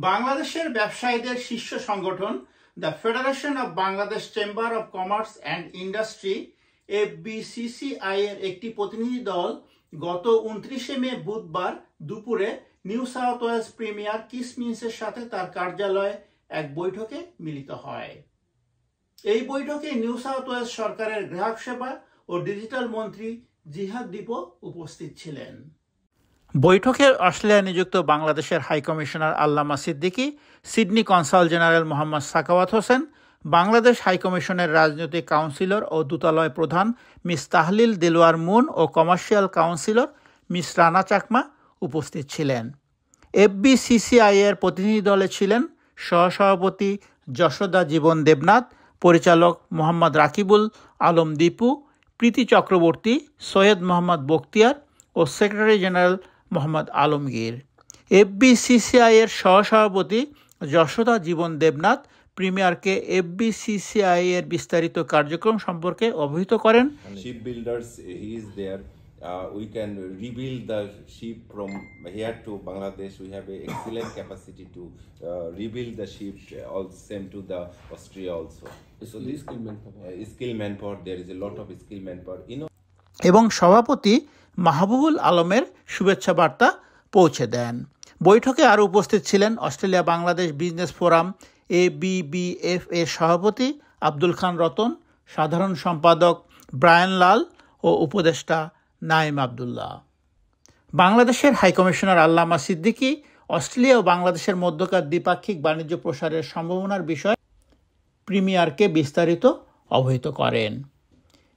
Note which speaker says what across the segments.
Speaker 1: বাংলাদেশের ব্যবসায়ীদের শীর্ষ সংগঠন the federation of Bangladesh chamber of commerce and industry FBCCI এর একটি প্রতিনিধি দল গত 29 মে বুধবার দুপুরে নিউ সাউথ ওয়েলস প্রিমিয়ার কিস মিন্সের সাথে তার কার্যালয়ে এক বৈঠকে মিলিত হয়। এই বৈঠকে নিউ সাউথ ওয়েলস সরকারের গ্রাহক সেবা ও ডিজিটাল মন্ত্রী জিহাদ দীপও উপস্থিত ছিলেন। বৈঠকে অস্ট্রেলিয়ায় নিযুক্ত বাংলাদেশের high commissioner Allama Siddiqui, Sydney consul general Mohammad Sakhawat Hossain, Bangladesh হাইকমিশনের রাজনৈতিক কাউন্সিলর ও দূতালয় প্রধান মিস তাহলিল দিলওয়ার মুন ও commercial counsellor miss Rana Chakma উপস্থিত ছিলেন। FBCCI এর প্রতিনিধি দলে ছিলেন সহসভাপতি যশোদা জীবন দেবনাথ, পরিচালক মোহাম্মদ রাকিবুল আলম দীপু, প্রীতি চক্রবর্তী, সৈয়দ মোহাম্মদ বখতিয়ার ও secretary general Mohammad Alamgir. FBCCI এর সহসভাপতি যশোদা জীবন দেবনাথ প্রিমিয়ারকে FBCCI এর বিস্তারিত কার্যক্রম সম্পর্কে অবহিত করেন।
Speaker 2: Ship builders, he is there. We can rebuild the ship from here to Bangladesh. We have an excellent capacity to rebuild the ship, all same to the Austria also. So this skill manpower, there is a lot of skill manpower.
Speaker 1: এবং সভাপতি মাহবুবুল আলমের শুভেচ্ছা বার্তা পৌঁছে দেন। বৈঠকে আরও উপস্থিত ছিলেন Australia Bangladesh business forum ABBF এর সভাপতি আব্দুল খান রতন, সাধারণ সম্পাদক ব্রায়ান লাল ও উপদেষ্টা নাইম আবদুল্লাহ। বাংলাদেশের হাইকমিশনার আল্লামা সিদ্দিকী অস্ট্রেলিয়া ও বাংলাদেশের মধ্যকার দ্বিপাক্ষিক বাণিজ্য প্রসারের সম্ভাবনার বিষয়ে প্রিমিয়ারকে বিস্তারিত অবহিত করেন।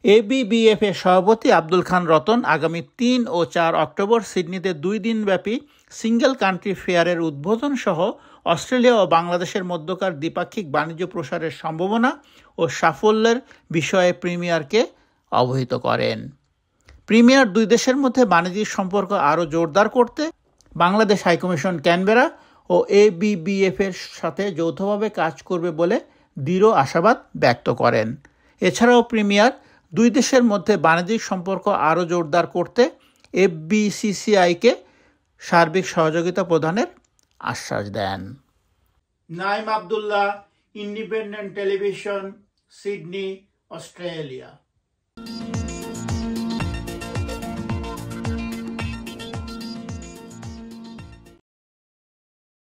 Speaker 1: ABBF এর সভাপতি আব্দুল খান রতন আগামী 3 ও 4 অক্টোবর সিডনিতে 2 দিনব্যাপী সিঙ্গেল কান্ট্রি ফেয়ারের উদ্বোধন সহ অস্ট্রেলিয়া ও বাংলাদেশের মধ্যকার দ্বিপাক্ষিক বাণিজ্য প্রসারের সম্ভাবনা ও সাফল্যের বিষয়ে প্রিমিয়ারকে অবহিত করেন। প্রিমিয়ার দুই দেশের মধ্যে বাণিজ্যিক সম্পর্ক আরও জোরদার করতে বাংলাদেশ হাইকমিশন ক্যানবেরা ও ABBF এর সাথে যৌথভাবে কাজ করবে বলে দৃঢ় আশাবাদ ব্যক্ত করেন। এছাড়াও প্রিমিয়ার দুই দেশের মধ্যে বাণিজ্যিক সম্পর্ক আরও জোরদার করতে FBCCI-কে সার্বিক সহযোগিতা প্রদানের আশ্বাস দেন। Naim Abdullah, independent television, Sydney, Australia.